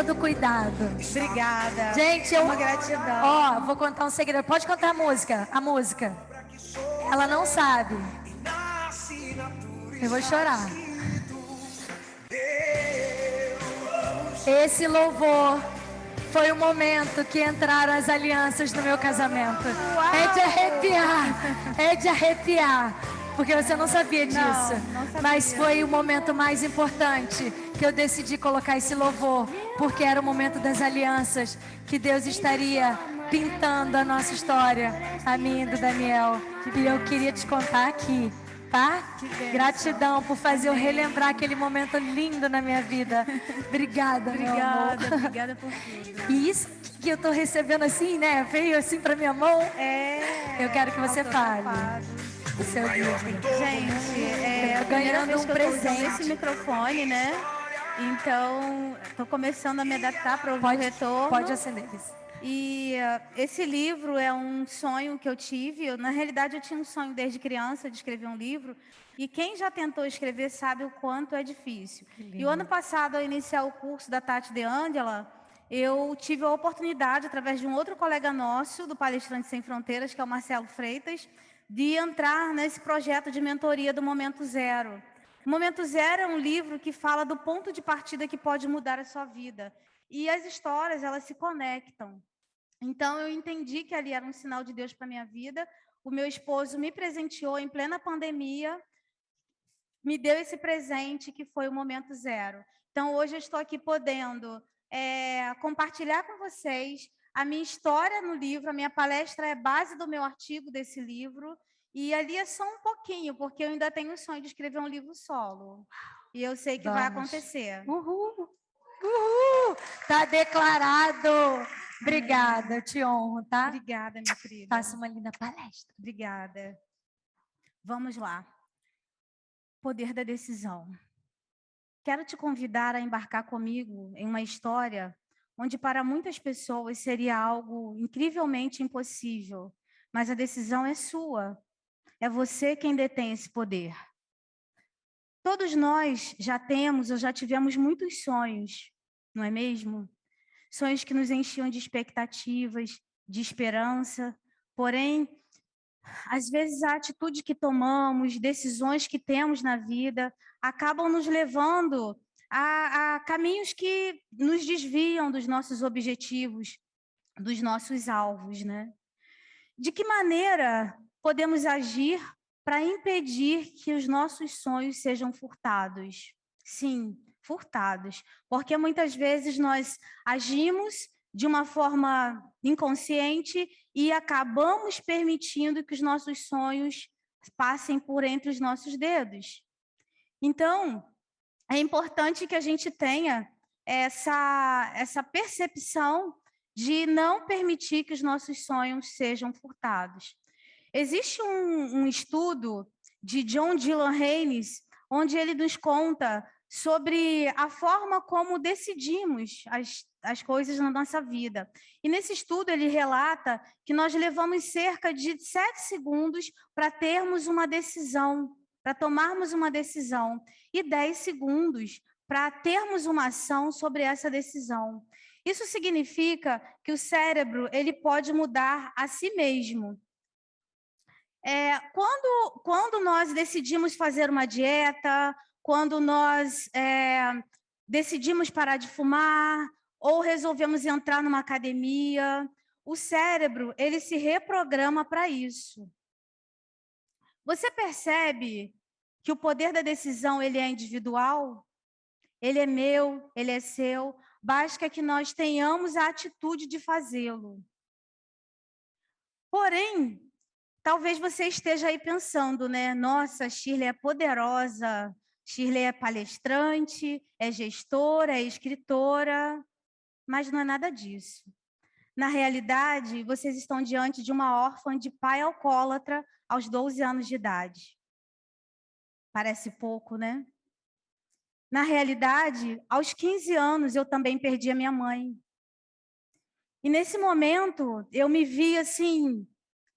todo cuidado. Obrigada. Gente, uma gratidão. Ó, vou contar um segredo. Pode contar a música. A música. Ela não sabe. Eu vou chorar. Esse louvor foi o momento que entraram as alianças no meu casamento. Uau! É de arrepiar. É de arrepiar. Porque você não sabia disso. Não sabia. Mas foi o momento mais importante que eu decidi colocar esse louvor. Porque era o momento das alianças. Que Deus estaria pintando a nossa história. A minha e do Daniel. E eu queria te contar aqui. Tá? Gratidão por fazer eu relembrar aquele momento lindo na minha vida. Obrigada, meu amor. Obrigada por tudo. E isso que eu tô recebendo assim, né? Veio assim pra minha mão. Eu quero que você fale. O seu livro. Gente, ganhando um presente. Esse microfone, né? Então, tô começando a me adaptar para o retorno. Pode acender isso. E esse livro é um sonho que eu tive. Na realidade, eu tinha um sonho desde criança de escrever um livro. E quem já tentou escrever sabe o quanto é difícil. E o ano passado, ao iniciar o curso da Tati De Angela, eu tive a oportunidade, através de um outro colega nosso, do Palestrantes Sem Fronteiras, que é o Marcelo Freitas, de entrar nesse projeto de mentoria do Momento Zero. O Momento Zero é um livro que fala do ponto de partida que pode mudar a sua vida. E as histórias, elas se conectam. Então, eu entendi que ali era um sinal de Deus para a minha vida. O meu esposo me presenteou em plena pandemia, me deu esse presente que foi o Momento Zero. Então, hoje eu estou aqui podendo compartilhar com vocês a minha história no livro. A minha palestra é base do meu artigo desse livro. E ali é só um pouquinho, porque eu ainda tenho o sonho de escrever um livro solo. E eu sei que vai acontecer. Uhul! Uhul! Tá declarado. Obrigada, eu te honro, tá? Obrigada, minha querida. Faça uma linda palestra. Obrigada. Vamos lá. Poder da decisão. Quero te convidar a embarcar comigo em uma história onde para muitas pessoas seria algo incrivelmente impossível, mas a decisão é sua. É você quem detém esse poder. Todos nós já temos ou já tivemos muitos sonhos, não é mesmo? Sonhos que nos enchiam de expectativas, de esperança, porém, às vezes a atitude que tomamos, decisões que temos na vida, acabam nos levando a caminhos que nos desviam dos nossos objetivos, dos nossos alvos, né? De que maneira podemos agir para impedir que os nossos sonhos sejam furtados? Sim, furtados. Porque muitas vezes nós agimos de uma forma inconsciente e acabamos permitindo que os nossos sonhos passem por entre os nossos dedos. Então, é importante que a gente tenha essa percepção de não permitir que os nossos sonhos sejam furtados. Existe um estudo de John Dylan Haynes, onde ele nos conta sobre a forma como decidimos as coisas na nossa vida. E nesse estudo ele relata que nós levamos cerca de 7 segundos para termos uma decisão, para tomarmos uma decisão, e 10 segundos para termos uma ação sobre essa decisão. Isso significa que o cérebro ele pode mudar a si mesmo. Quando nós decidimos fazer uma dieta, quando nós decidimos parar de fumar, ou resolvemos entrar numa academia, o cérebro ele se reprograma para isso. Você percebe que o poder da decisão ele é individual? Ele é meu, ele é seu, basta que nós tenhamos a atitude de fazê-lo. Porém, talvez você esteja aí pensando, né? Nossa, Shirley é poderosa, Shirley é palestrante, é gestora, é escritora, mas não é nada disso. Na realidade, vocês estão diante de uma órfã de pai alcoólatra aos 12 anos de idade. Parece pouco, né? Na realidade, aos 15 anos, eu também perdi a minha mãe. E nesse momento, eu me vi assim,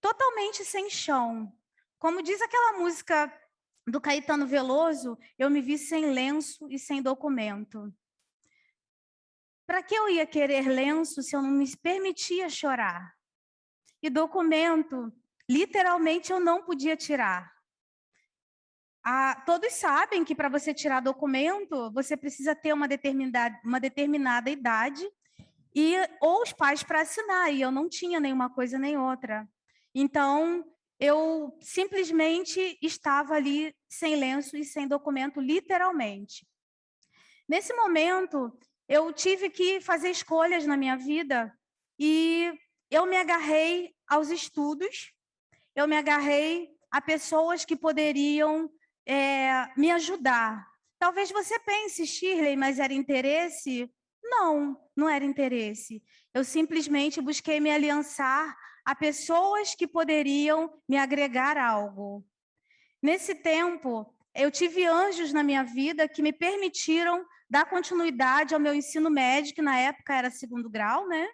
totalmente sem chão. Como diz aquela música do Caetano Veloso, eu me vi sem lenço e sem documento. Para que eu ia querer lenço se eu não me permitia chorar? E documento, literalmente, eu não podia tirar. Todos sabem que para você tirar documento, você precisa ter uma determinada idade ou os pais para assinar, e eu não tinha nenhuma coisa nem outra. Então, eu simplesmente estava ali sem lenço e sem documento, literalmente. Nesse momento, eu tive que fazer escolhas na minha vida e eu me agarrei aos estudos, eu me agarrei a pessoas que poderiam me ajudar. Talvez você pense, Shirley, mas era interesse? Não, não era interesse. Eu simplesmente busquei me aliançar a pessoas que poderiam me agregar algo. Nesse tempo, eu tive anjos na minha vida que me permitiram dar continuidade ao meu ensino médio, que na época era segundo grau, né?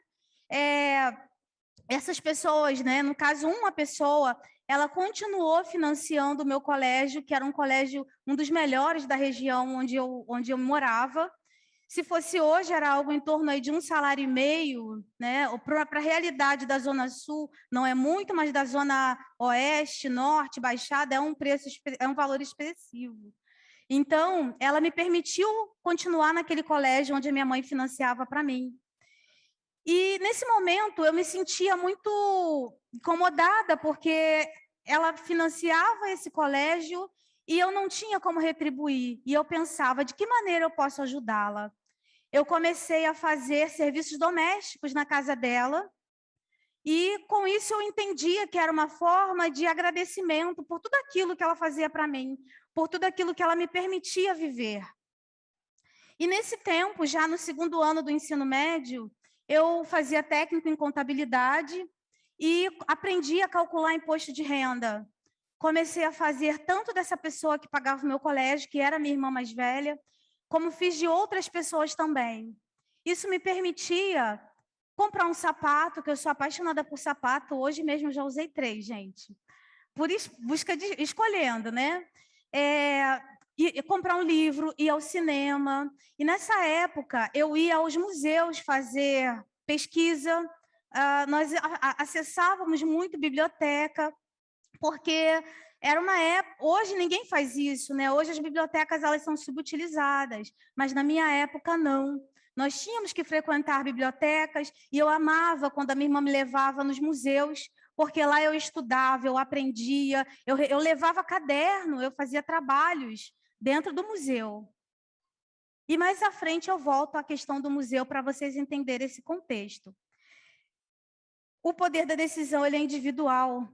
Essas pessoas, né? No caso, uma pessoa, ela continuou financiando o meu colégio, que era um colégio, um dos melhores da região onde eu morava. Se fosse hoje, era algo em torno aí de 1,5 salário, né? Para a realidade da Zona Sul, não é muito, mas da Zona Oeste, Norte, Baixada, é um valor expressivo. Então, ela me permitiu continuar naquele colégio onde a minha mãe financiava para mim. E, nesse momento, eu me sentia muito incomodada, porque ela financiava esse colégio e eu não tinha como retribuir. E eu pensava, de que maneira eu posso ajudá-la? Eu comecei a fazer serviços domésticos na casa dela, e com isso eu entendia que era uma forma de agradecimento por tudo aquilo que ela fazia para mim, por tudo aquilo que ela me permitia viver. E nesse tempo, já no segundo ano do ensino médio, eu fazia técnico em contabilidade e aprendi a calcular imposto de renda. Comecei a fazer tanto dessa pessoa que pagava o meu colégio, que era minha irmã mais velha, como fiz de outras pessoas também. Isso me permitia comprar um sapato, que eu sou apaixonada por sapato, hoje mesmo eu já usei 3, gente. Escolhendo, né? E comprar um livro, ir ao cinema. E nessa época, eu ia aos museus fazer pesquisa, nós acessávamos muito biblioteca, porque era uma época, hoje ninguém faz isso, né? Hoje as bibliotecas elas são subutilizadas, mas na minha época não. Nós tínhamos que frequentar bibliotecas e eu amava quando a minha irmã me levava nos museus, porque lá eu estudava, eu aprendia, eu levava caderno, eu fazia trabalhos dentro do museu. E mais à frente eu volto à questão do museu para vocês entenderem esse contexto. O poder da decisão ele é individual.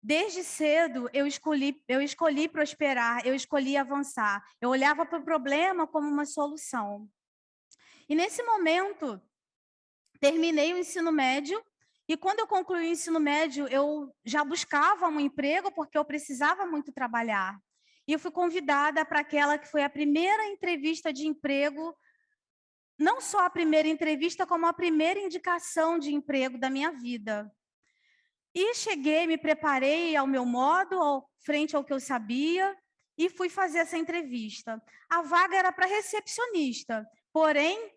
Desde cedo, eu escolhi prosperar, eu escolhi avançar. Eu olhava para o problema como uma solução. E nesse momento, terminei o ensino médio, e quando eu concluí o ensino médio, eu já buscava um emprego, porque eu precisava muito trabalhar. E eu fui convidada para aquela que foi a primeira entrevista de emprego, não só a primeira entrevista, como a primeira indicação de emprego da minha vida. E cheguei, me preparei ao meu modo, frente ao que eu sabia, e fui fazer essa entrevista. A vaga era para recepcionista, porém,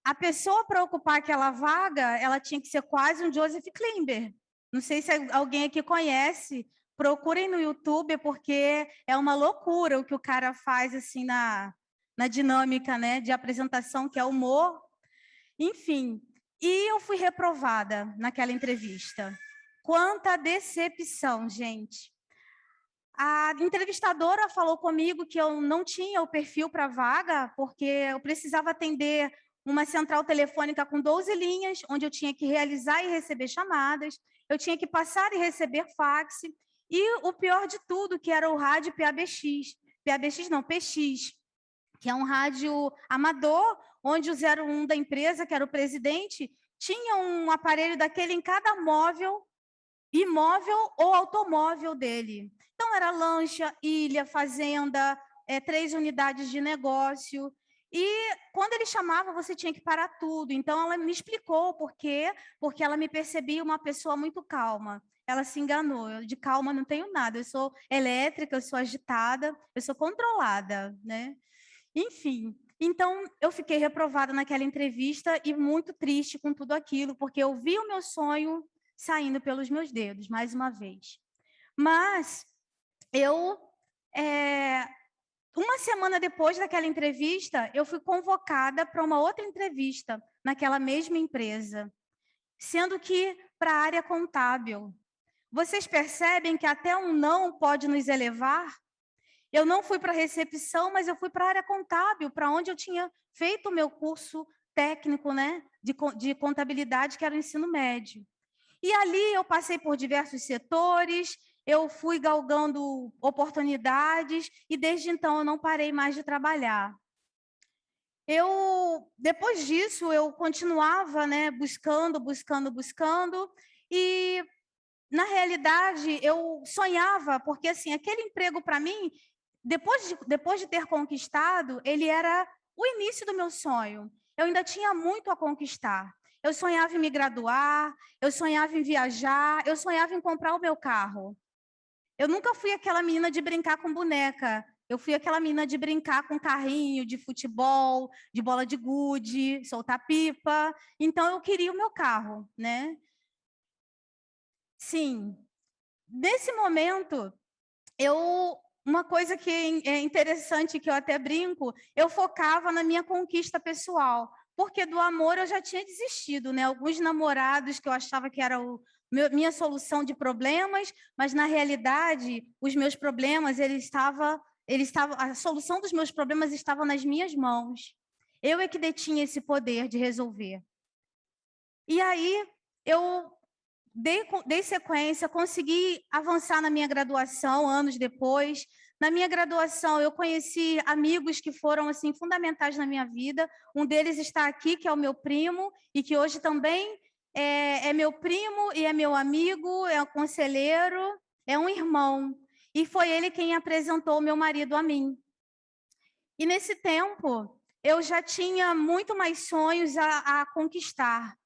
a pessoa para ocupar aquela vaga, ela tinha que ser quase um Joseph Klimber. Não sei se alguém aqui conhece, procurem no YouTube, porque é uma loucura o que o cara faz assim na dinâmica, né, de apresentação, que é humor. Enfim, e eu fui reprovada naquela entrevista. Quanta decepção, gente. A entrevistadora falou comigo que eu não tinha o perfil para a vaga, porque eu precisava atender uma central telefônica com 12 linhas, onde eu tinha que realizar e receber chamadas, eu tinha que passar e receber fax, e o pior de tudo, que era o rádio PABX. PABX não, PX, que é um rádio amador, onde o 01 da empresa, que era o presidente, tinha um aparelho daquele em cada móvel, imóvel ou automóvel dele. Então, era lancha, ilha, fazenda, 3 unidades de negócio. E quando ele chamava, você tinha que parar tudo. Então, ela me explicou por quê, porque ela me percebia uma pessoa muito calma. Ela se enganou. Eu de calma não tenho nada. Eu sou elétrica, eu sou agitada, eu sou controlada, né? Enfim, Então, eu fiquei reprovada naquela entrevista e muito triste com tudo aquilo, porque eu vi o meu sonho saindo pelos meus dedos, mais uma vez. Mas eu, uma semana depois daquela entrevista, eu fui convocada para uma outra entrevista naquela mesma empresa, sendo que para a área contábil. Vocês percebem que até um não pode nos elevar? Eu não fui para a recepção, mas eu fui para a área contábil, para onde eu tinha feito o meu curso técnico, né, de contabilidade, que era o ensino médio. E ali eu passei por diversos setores, eu fui galgando oportunidades e desde então eu não parei mais de trabalhar. Depois disso, eu continuava, né, buscando e na realidade eu sonhava, porque assim, aquele emprego para mim, depois de ter conquistado, ele era o início do meu sonho. Eu ainda tinha muito a conquistar. Eu sonhava em me graduar, eu sonhava em viajar, eu sonhava em comprar o meu carro. Eu nunca fui aquela menina de brincar com boneca. Eu fui aquela menina de brincar com carrinho, de futebol, de bola de gude, soltar pipa. Então eu queria o meu carro, né? Sim. Nesse momento, uma coisa que é interessante, que eu até brinco, eu focava na minha conquista pessoal, porque do amor eu já tinha desistido, né? Alguns namorados que eu achava que era minha solução de problemas, mas na realidade os meus problemas, a solução dos meus problemas estava nas minhas mãos. Eu é que detinha esse poder de resolver. E aí eu dei sequência, consegui avançar na minha graduação anos depois. Na minha graduação, eu conheci amigos que foram assim fundamentais na minha vida. Um deles está aqui, que é o meu primo, e que hoje também é meu primo e é meu amigo, é um conselheiro, é um irmão. E foi ele quem apresentou o meu marido a mim. E nesse tempo, eu já tinha muito mais sonhos a conquistar.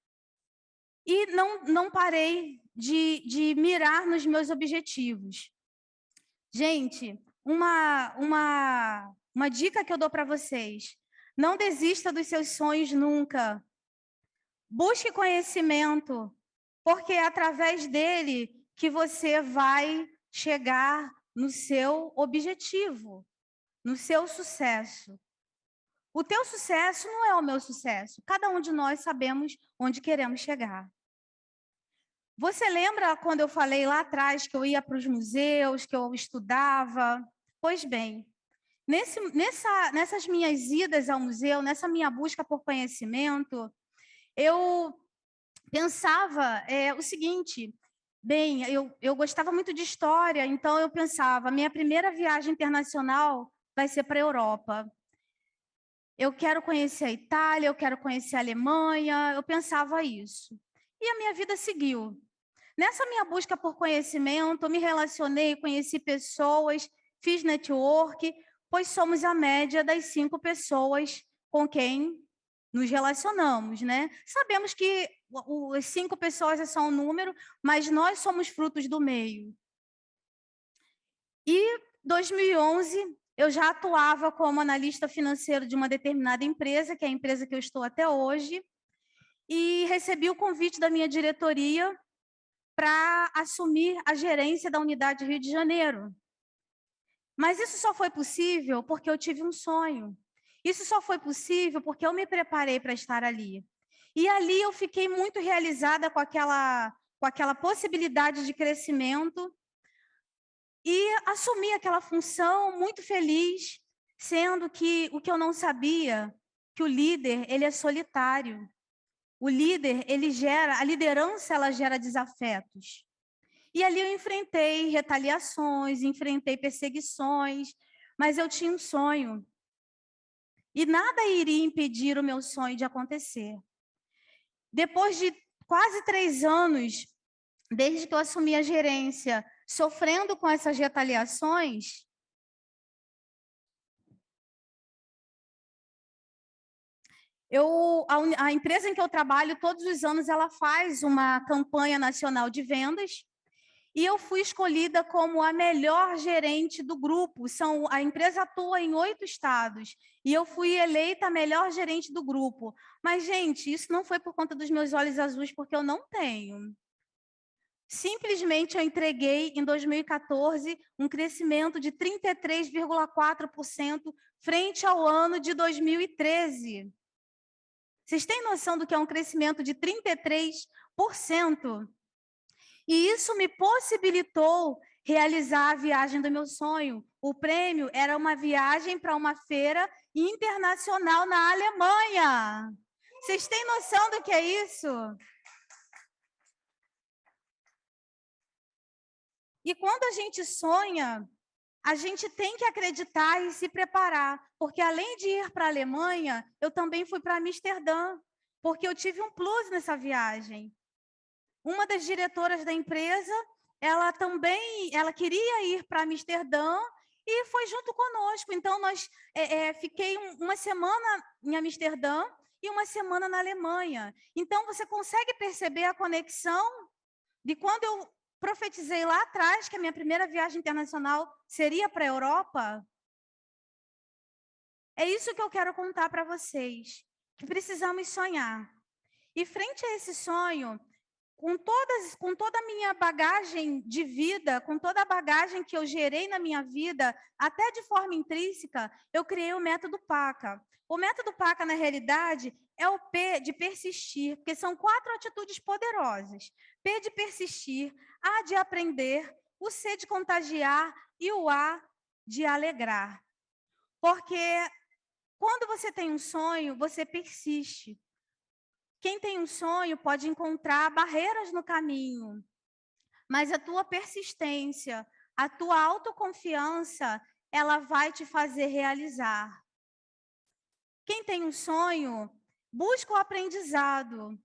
E não parei de mirar nos meus objetivos. Gente, uma dica que eu dou para vocês: não desista dos seus sonhos nunca. Busque conhecimento, porque é através dele que você vai chegar no seu objetivo, no seu sucesso. O teu sucesso não é o meu sucesso. Cada um de nós sabemos onde queremos chegar. Você lembra quando eu falei lá atrás que eu ia para os museus, que eu estudava? Pois bem, nessas minhas idas ao museu, nessa minha busca por conhecimento, eu pensava o seguinte: bem, eu gostava muito de história, então eu pensava, minha primeira viagem internacional vai ser para a Europa. Eu quero conhecer a Itália, eu quero conhecer a Alemanha, eu pensava isso. E a minha vida seguiu. Nessa minha busca por conhecimento, eu me relacionei, conheci pessoas, fiz network, pois somos a média das 5 pessoas com quem nos relacionamos, né? Sabemos que as 5 pessoas é só um número, mas nós somos frutos do meio. E em 2011, eu já atuava como analista financeiro de uma determinada empresa, que é a empresa que eu estou até hoje, e recebi o convite da minha diretoria para assumir a gerência da unidade Rio de Janeiro. Mas isso só foi possível porque eu tive um sonho. Isso só foi possível porque eu me preparei para estar ali. E ali eu fiquei muito realizada com aquela possibilidade de crescimento e assumi aquela função muito feliz, sendo que o que eu não sabia, que o líder, ele é solitário. O líder, a liderança, ela gera desafetos. E ali eu enfrentei retaliações, enfrentei perseguições, mas eu tinha um sonho. E nada iria impedir o meu sonho de acontecer. Depois de quase 3 anos, desde que eu assumi a gerência, sofrendo com essas retaliações, a empresa em que eu trabalho, todos os anos, ela faz uma campanha nacional de vendas. E eu fui escolhida como a melhor gerente do grupo. A empresa atua em 8 estados. E eu fui eleita a melhor gerente do grupo. Mas, gente, isso não foi por conta dos meus olhos azuis, porque eu não tenho. Simplesmente eu entreguei, em 2014, um crescimento de 33,4% frente ao ano de 2013. Vocês têm noção do que é um crescimento de 33%? E isso me possibilitou realizar a viagem do meu sonho. O prêmio era uma viagem para uma feira internacional na Alemanha. Vocês têm noção do que é isso? E quando a gente sonha, a gente tem que acreditar e se preparar. Porque além de ir para a Alemanha, eu também fui para Amsterdã. Porque eu tive um plus nessa viagem. Uma das diretoras da empresa, ela queria ir para Amsterdã e foi junto conosco. Então, fiquei uma semana em Amsterdã e uma semana na Alemanha. Então, você consegue perceber a conexão de quando eu profetizei lá atrás que a minha primeira viagem internacional seria para a Europa? É isso que eu quero contar para vocês, que precisamos sonhar. E frente a esse sonho, com toda a minha bagagem de vida, com toda a bagagem que eu gerei na minha vida, até de forma intrínseca, eu criei o método PACA. O método PACA, na realidade, é o P de persistir, porque são 4 atitudes poderosas. P de persistir, A de aprender, o C de contagiar e o A de alegrar. Porque quando você tem um sonho, você persiste. Quem tem um sonho pode encontrar barreiras no caminho, mas a tua persistência, a tua autoconfiança, ela vai te fazer realizar. Quem tem um sonho, busca o aprendizado,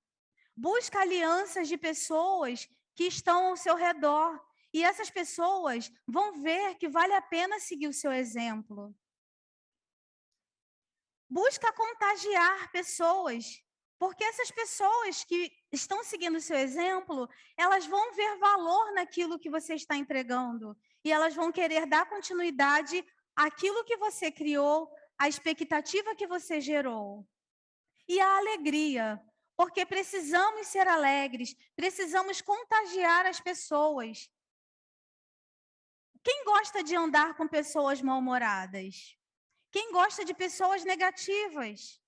busca alianças de pessoas que estão ao seu redor, e essas pessoas vão ver que vale a pena seguir o seu exemplo. Busca contagiar pessoas, porque essas pessoas que estão seguindo o seu exemplo, elas vão ver valor naquilo que você está entregando. E elas vão querer dar continuidade àquilo que você criou, à expectativa que você gerou. E a alegria, porque precisamos ser alegres, precisamos contagiar as pessoas. Quem gosta de andar com pessoas mal-humoradas? Quem gosta de pessoas negativas?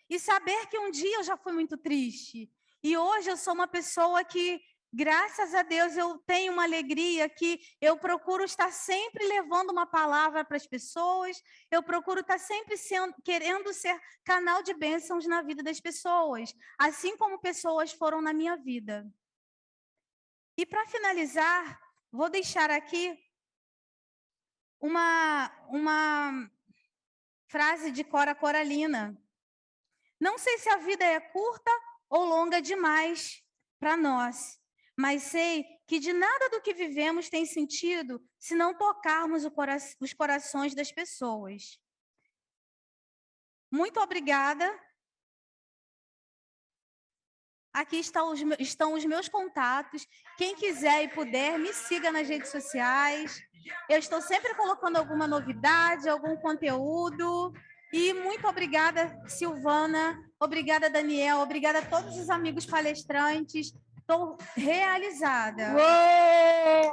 E saber que um dia eu já fui muito triste. E hoje eu sou uma pessoa que, graças a Deus, eu tenho uma alegria que eu procuro estar sempre levando uma palavra para as pessoas. Eu procuro estar sempre querendo ser canal de bênçãos na vida das pessoas. Assim como pessoas foram na minha vida. E para finalizar, vou deixar aqui uma frase de Cora Coralina. Não sei se a vida é curta ou longa demais para nós, mas sei que de nada do que vivemos tem sentido se não tocarmos os corações das pessoas. Muito obrigada. Aqui estão os meus contatos. Quem quiser e puder, me siga nas redes sociais. Eu estou sempre colocando alguma novidade, algum conteúdo. E muito obrigada, Silvana. Obrigada, Daniel. Obrigada a todos os amigos palestrantes. Estou realizada. Uou!